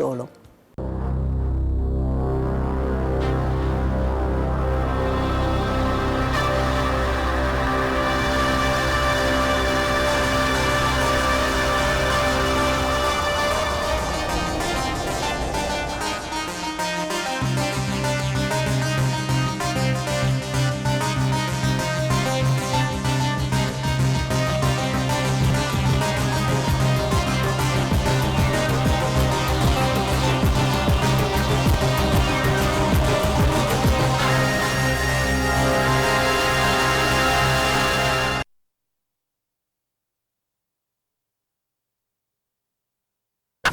solo.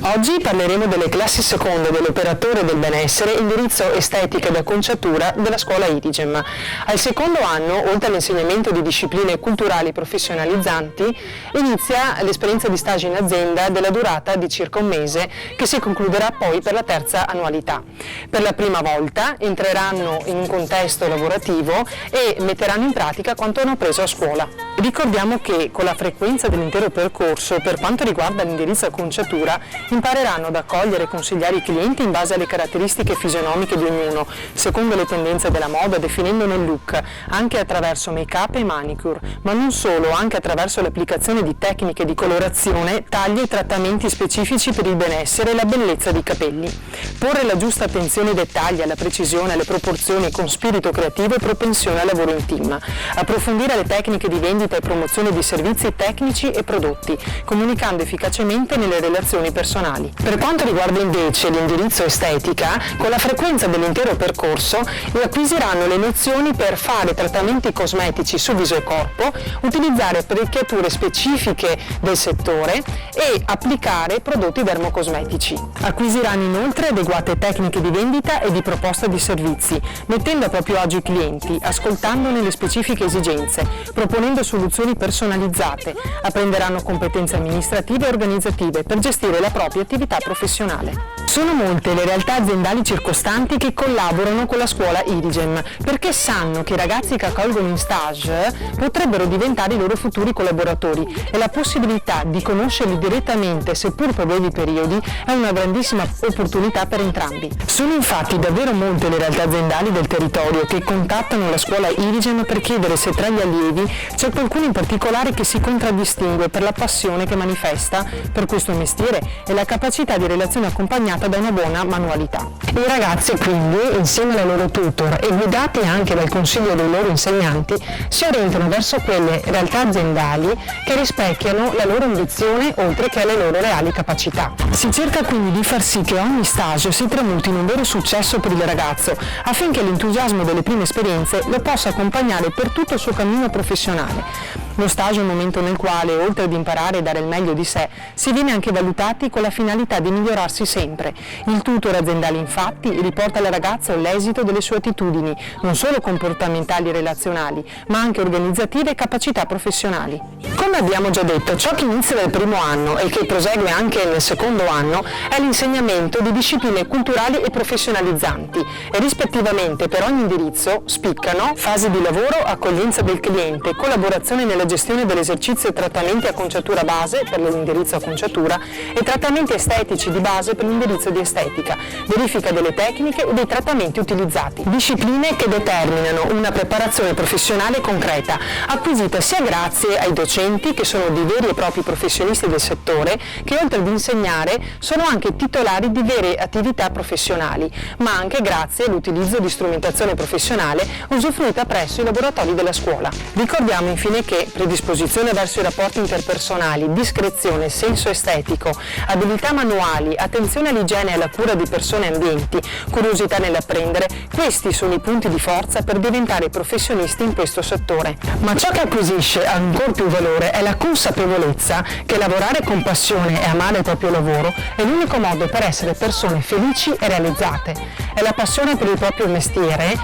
Oggi parleremo delle classi seconde dell'operatore del benessere, indirizzo estetica ed acconciatura della scuola Irigem. Al secondo anno, oltre all'insegnamento di discipline culturali professionalizzanti, inizia l'esperienza di stage in azienda della durata di circa un mese, che si concluderà poi per la terza annualità. Per la prima volta entreranno in un contesto lavorativo e metteranno in pratica quanto hanno appreso a scuola. Ricordiamo che con la frequenza dell'intero percorso, per quanto riguarda l'indirizzo acconciatura, impareranno ad accogliere e consigliare i clienti in base alle caratteristiche fisionomiche di ognuno, secondo le tendenze della moda, definendone il look, anche attraverso make-up e manicure, ma non solo, anche attraverso l'applicazione di tecniche di colorazione, tagli e trattamenti specifici per il benessere e la bellezza dei capelli. Porre la giusta attenzione ai dettagli, alla precisione, alle proporzioni con spirito creativo e propensione al lavoro in team. Approfondire le tecniche di vendita e promozione di servizi tecnici e prodotti, comunicando efficacemente nelle relazioni personali. Per quanto riguarda invece l'indirizzo estetica, con la frequenza dell'intero percorso acquisiranno le nozioni per fare trattamenti cosmetici su viso e corpo, utilizzare apparecchiature specifiche del settore e applicare prodotti dermocosmetici. Acquisiranno inoltre adeguate tecniche di vendita e di proposta di servizi, mettendo a proprio agio i clienti, ascoltandone le specifiche esigenze, proponendo soluzioni personalizzate, apprenderanno competenze amministrative e organizzative per gestire la propria attività professionale. Sono molte le realtà aziendali circostanti che collaborano con la scuola Irigem, perché sanno che i ragazzi che accolgono in stage potrebbero diventare i loro futuri collaboratori e la possibilità di conoscerli direttamente, seppur per brevi periodi, è una grandissima opportunità per entrambi. Sono infatti davvero molte le realtà aziendali del territorio che contattano la scuola Irigem per chiedere se tra gli allievi c'è qualcuno in particolare che si contraddistingue per la passione che manifesta per questo mestiere e la capacità di relazione accompagnata da una buona manualità. I ragazzi quindi, insieme ai loro tutor e guidati anche dal consiglio dei loro insegnanti, si orientano verso quelle realtà aziendali che rispecchiano la loro ambizione oltre che alle loro reali capacità. Si cerca quindi di far sì che ogni stage si tramuti in un vero successo per il ragazzo, affinché l'entusiasmo delle prime esperienze lo possa accompagnare per tutto il suo cammino professionale. Lo stage è un momento nel quale, oltre ad imparare e dare il meglio di sé, si viene anche valutati con la finalità di migliorarsi sempre. Il tutor aziendale infatti riporta alla ragazza l'esito delle sue attitudini, non solo comportamentali e relazionali, ma anche organizzative e capacità professionali. Come abbiamo già detto, ciò che inizia nel primo anno e che prosegue anche nel secondo anno è l'insegnamento di discipline culturali e professionalizzanti e rispettivamente per ogni indirizzo spiccano fasi di lavoro, accoglienza del cliente, collaborazione nella gestione dell'esercizio e trattamenti acconciatura base per l'indirizzo acconciatura e trattamenti estetici di base per l'indirizzo di estetica, verifica delle tecniche e dei trattamenti utilizzati. Discipline che determinano una preparazione professionale concreta, acquisita sia grazie ai docenti che sono dei veri e propri professionisti del settore, che oltre ad insegnare sono anche titolari di vere attività professionali, ma anche grazie all'utilizzo di strumentazione professionale usufruita presso i laboratori della scuola. Ricordiamo infine che predisposizione verso i rapporti interpersonali, discrezione, senso estetico, abilità manuali, attenzione all'igiene e alla cura di persone e ambienti, curiosità nell'apprendere, questi sono i punti di forza per diventare professionisti in questo settore. Ma ciò che acquisisce ancora più valore è la consapevolezza che lavorare con passione e amare il proprio lavoro è l'unico modo per essere persone felici e realizzate. È la passione per il proprio mestiere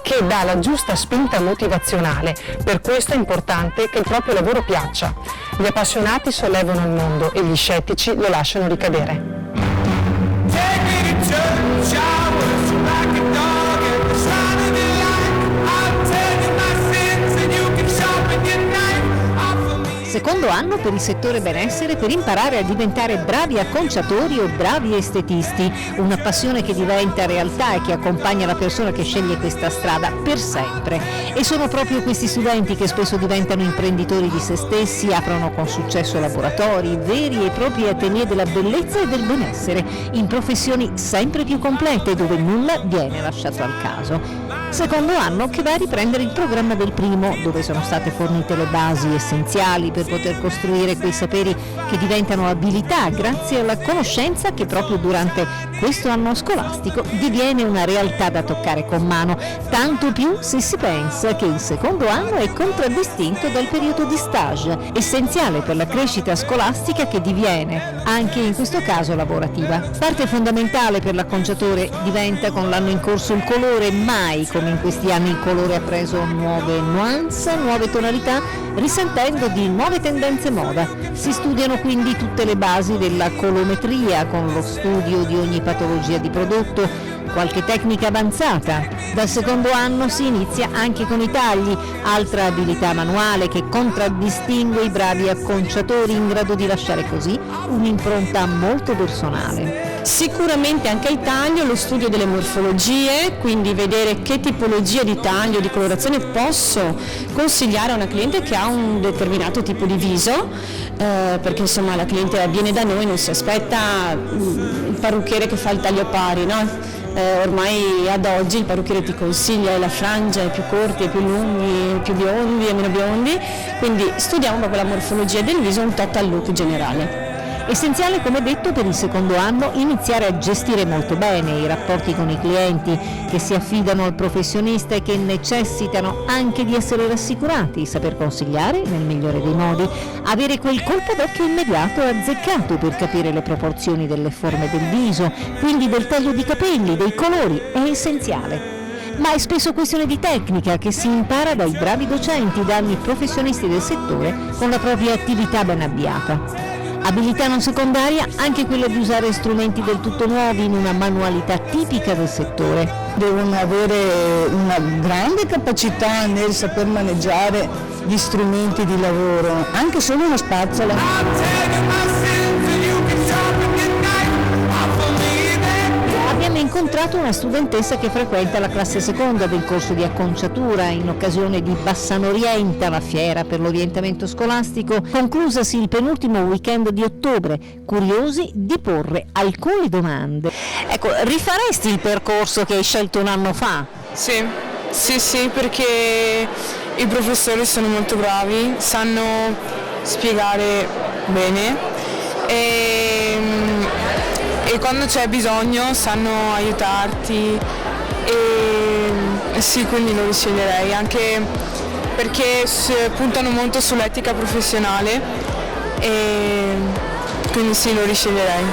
che dà la giusta spinta motivazionale, per questo è importante che il proprio lavoro piaccia. Gli appassionati sollevano il mondo e gli scettici lo lasciano ricadere. Secondo anno per il settore benessere per imparare a diventare bravi acconciatori o bravi estetisti, una passione che diventa realtà e che accompagna la persona che sceglie questa strada per sempre. E sono proprio questi studenti che spesso diventano imprenditori di se stessi, aprono con successo laboratori, veri e propri atelier della bellezza e del benessere, in professioni sempre più complete dove nulla viene lasciato al caso. Secondo anno che va a riprendere il programma del primo, dove sono state fornite le basi essenziali per poter costruire quei saperi che diventano abilità grazie alla conoscenza che proprio durante questo anno scolastico diviene una realtà da toccare con mano, tanto più se si pensa che il secondo anno è contraddistinto dal periodo di stage, essenziale per la crescita scolastica che diviene, anche in questo caso, lavorativa. Parte fondamentale per l'acconciatore diventa con l'anno in corso il colore, mai come in questi anni il colore ha preso nuove nuance, nuove tonalità, risentendo di nuove tendenze moda. Si studiano quindi tutte le basi della colometria con lo studio di ogni patologia di prodotto, qualche tecnica avanzata. Dal secondo anno si inizia anche con i tagli, altra abilità manuale che contraddistingue i bravi acconciatori in grado di lasciare così un'impronta molto personale. Sicuramente anche il taglio, lo studio delle morfologie, quindi vedere che tipologia di taglio, di colorazione posso consigliare a una cliente che ha un determinato tipo di viso, perché insomma la cliente viene da noi, non si aspetta il parrucchiere che fa il taglio pari, no? Ormai ad oggi il parrucchiere ti consiglia la frangia, più corti e più lunghi, più biondi e meno biondi, quindi studiamo proprio la morfologia del viso, un total look generale. Essenziale, come detto, per il secondo anno iniziare a gestire molto bene i rapporti con i clienti che si affidano al professionista e che necessitano anche di essere rassicurati, saper consigliare nel migliore dei modi, avere quel colpo d'occhio immediato e azzeccato per capire le proporzioni delle forme del viso, quindi del taglio di capelli, dei colori, è essenziale. Ma è spesso questione di tecnica che si impara dai bravi docenti, dagli professionisti del settore con la propria attività ben avviata. Abilità non secondaria anche quella di usare strumenti del tutto nuovi in una manualità tipica del settore. Devono avere una grande capacità nel saper maneggiare gli strumenti di lavoro, anche solo una spazzola. Abbiamo incontrato una studentessa che frequenta la classe seconda del corso di acconciatura in occasione di Bassano Orienta, la fiera per l'orientamento scolastico, conclusasi il penultimo weekend di ottobre, curiosi di porre alcune domande. Ecco, rifaresti il percorso che hai scelto un anno fa? Sì, perché i professori sono molto bravi, sanno spiegare bene e quando c'è bisogno sanno aiutarti e sì, quindi lo risceglierei anche perché puntano molto sull'etica professionale e quindi sì, lo risceglierei.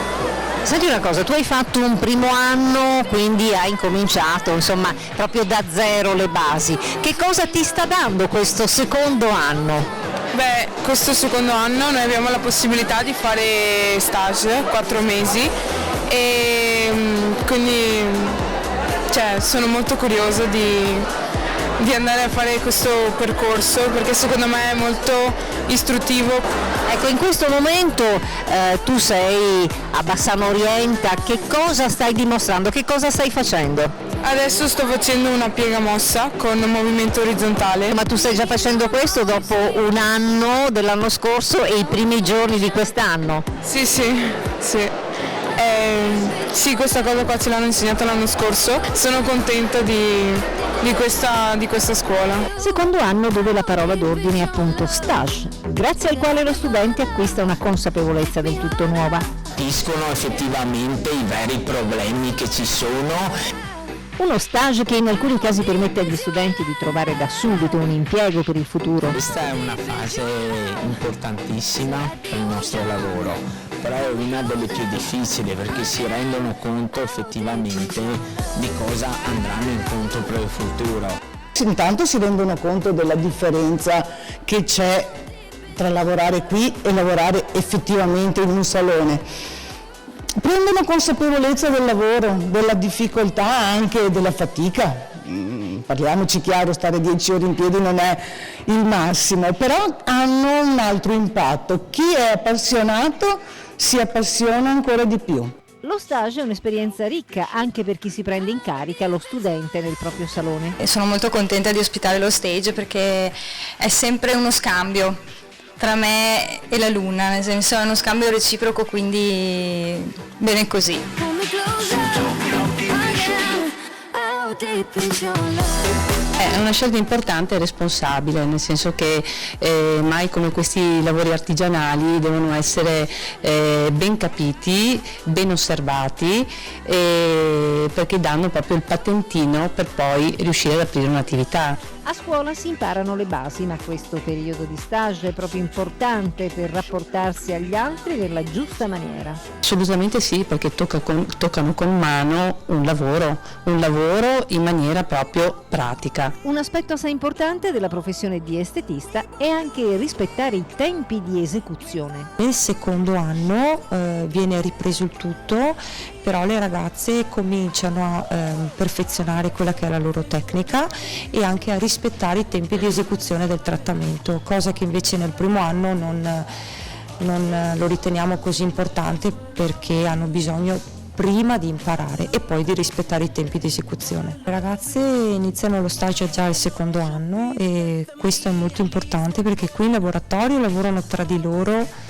Senti una cosa, tu hai fatto un primo anno, quindi hai incominciato insomma proprio da zero le basi. Che cosa ti sta dando questo secondo anno? Beh, questo secondo anno noi abbiamo la possibilità di fare stage, 4 mesi e quindi sono molto curiosa di andare a fare questo percorso perché secondo me è molto istruttivo. Ecco, in questo momento tu sei a Bassano Orienta, che cosa stai dimostrando, che cosa stai facendo? Adesso sto facendo una piega mossa con movimento orizzontale. Ma tu stai già facendo questo dopo un anno dell'anno scorso e i primi giorni di quest'anno? Sì. Sì, questa cosa qua ce l'hanno insegnata l'anno scorso, sono contenta di questa scuola. Secondo anno dove la parola d'ordine è appunto stage, grazie al quale lo studente acquista una consapevolezza del tutto nuova. Capiscono effettivamente i veri problemi che ci sono. Uno stage che in alcuni casi permette agli studenti di trovare da subito un impiego per il futuro. Questa è una fase importantissima per il nostro lavoro, però è una delle più difficili perché si rendono conto effettivamente di cosa andranno incontro per il futuro. Intanto si rendono conto della differenza che c'è tra lavorare qui e lavorare effettivamente in un salone. Prendono consapevolezza del lavoro, della difficoltà, anche della fatica parliamoci chiaro, stare 10 ore in piedi non è il massimo, però hanno un altro impatto. Chi è appassionato si appassiona ancora di più. Lo stage è un'esperienza ricca anche per chi si prende in carica lo studente nel proprio salone. E sono molto contenta di ospitare lo stage perché è sempre uno scambio tra me e l'alunna, nel senso è uno scambio reciproco, quindi bene così. È una scelta importante e responsabile, nel senso che mai come questi lavori artigianali devono essere ben capiti, ben osservati, perché danno proprio il patentino per poi riuscire ad aprire un'attività. A scuola si imparano le basi, ma questo periodo di stage è proprio importante per rapportarsi agli altri nella giusta maniera. Assolutamente sì, perché toccano con mano un lavoro in maniera proprio pratica. Un aspetto assai importante della professione di estetista è anche rispettare i tempi di esecuzione. Nel secondo anno viene ripreso il tutto, però le ragazze cominciano a perfezionare quella che è la loro tecnica e anche a rispettare i tempi di esecuzione del trattamento, cosa che invece nel primo anno non lo riteniamo così importante, perché hanno bisogno prima di imparare e poi di rispettare i tempi di esecuzione. Le ragazze iniziano lo stage già al secondo anno e questo è molto importante, perché qui in laboratorio lavorano tra di loro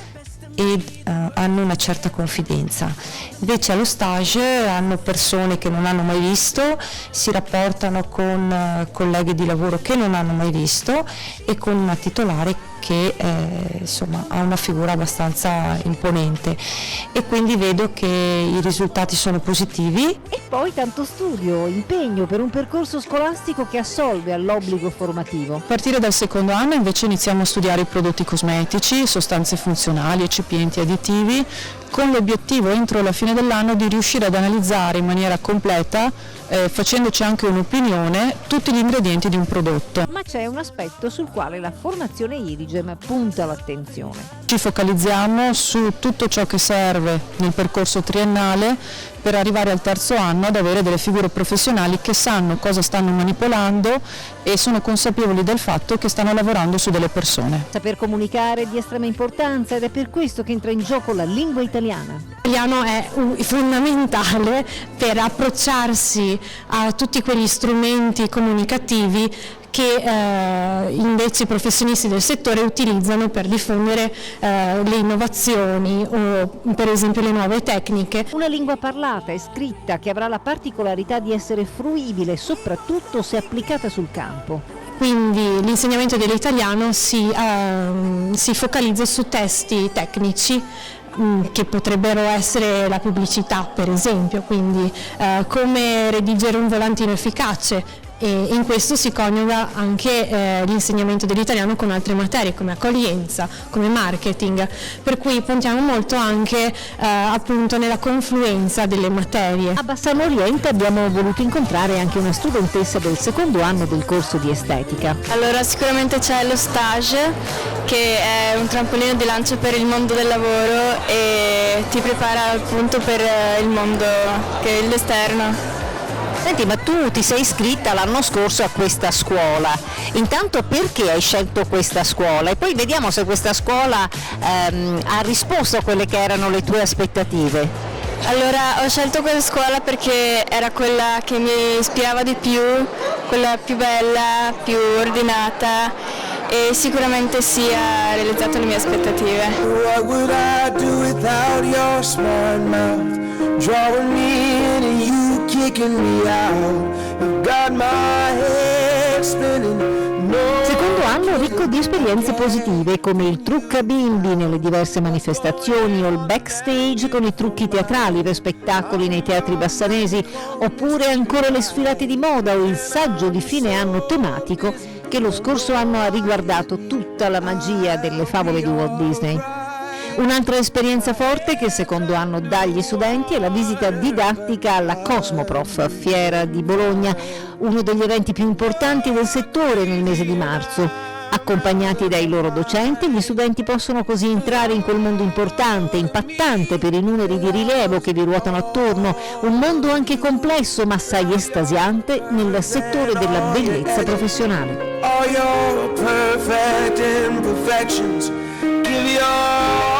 ed hanno una certa confidenza. Invece allo stage hanno persone che non hanno mai visto, si rapportano con colleghi di lavoro che non hanno mai visto e con una titolare che insomma ha una figura abbastanza imponente, e quindi vedo che i risultati sono positivi. E poi tanto studio, impegno per un percorso scolastico che assolve all'obbligo formativo. A partire dal secondo anno invece iniziamo a studiare i prodotti cosmetici, sostanze funzionali, eccipienti, additivi, con l'obiettivo entro la fine dell'anno di riuscire ad analizzare in maniera completa, facendoci anche un'opinione, tutti gli ingredienti di un prodotto. Ma c'è un aspetto sul quale la formazione Irigem punta l'attenzione. Ci focalizziamo su tutto ciò che serve nel percorso triennale per arrivare al terzo anno ad avere delle figure professionali che sanno cosa stanno manipolando e sono consapevoli del fatto che stanno lavorando su delle persone. Saper comunicare è di estrema importanza, ed è per questo che entra in gioco la lingua italiana. L'italiano è fondamentale per approcciarsi a tutti quegli strumenti comunicativi che invece i professionisti del settore utilizzano per diffondere le innovazioni o per esempio le nuove tecniche. Una lingua parlata e scritta che avrà la particolarità di essere fruibile soprattutto se applicata sul campo. Quindi l'insegnamento dell'italiano si focalizza su testi tecnici che potrebbero essere la pubblicità, per esempio, quindi come redigere un volantino efficace. E in questo si coniuga anche l'insegnamento dell'italiano con altre materie come accoglienza, come marketing, per cui puntiamo molto anche appunto nella confluenza delle materie. A Bassano Oriente abbiamo voluto incontrare anche una studentessa del secondo anno del corso di estetica. Allora sicuramente c'è lo stage, che è un trampolino di lancio per il mondo del lavoro e ti prepara appunto per il mondo che è l'esterno. Senti, ma tu ti sei iscritta l'anno scorso a questa scuola, intanto perché hai scelto questa scuola? E poi vediamo se questa scuola ha risposto a quelle che erano le tue aspettative. Allora ho scelto quella scuola perché era quella che mi ispirava di più, quella più bella, più ordinata, e sicuramente sì, ha realizzato le mie aspettative. What would I do without your smart mouth? Drawing me in and you kicking me out. You got my head spinning. Secondo anno ricco di esperienze positive, come il trucca bimbi nelle diverse manifestazioni o il backstage con i trucchi teatrali per spettacoli nei teatri bassanesi, oppure ancora le sfilate di moda o il saggio di fine anno tematico che lo scorso anno ha riguardato tutta la magia delle favole di Walt Disney. Un'altra esperienza forte che il secondo anno dà agli studenti è la visita didattica alla Cosmoprof, fiera di Bologna, uno degli eventi più importanti del settore nel mese di marzo. Accompagnati dai loro docenti, gli studenti possono così entrare in quel mondo importante, impattante per i numeri di rilievo che vi ruotano attorno, un mondo anche complesso ma assai estasiante nel settore della bellezza professionale. All your perfect imperfections, give your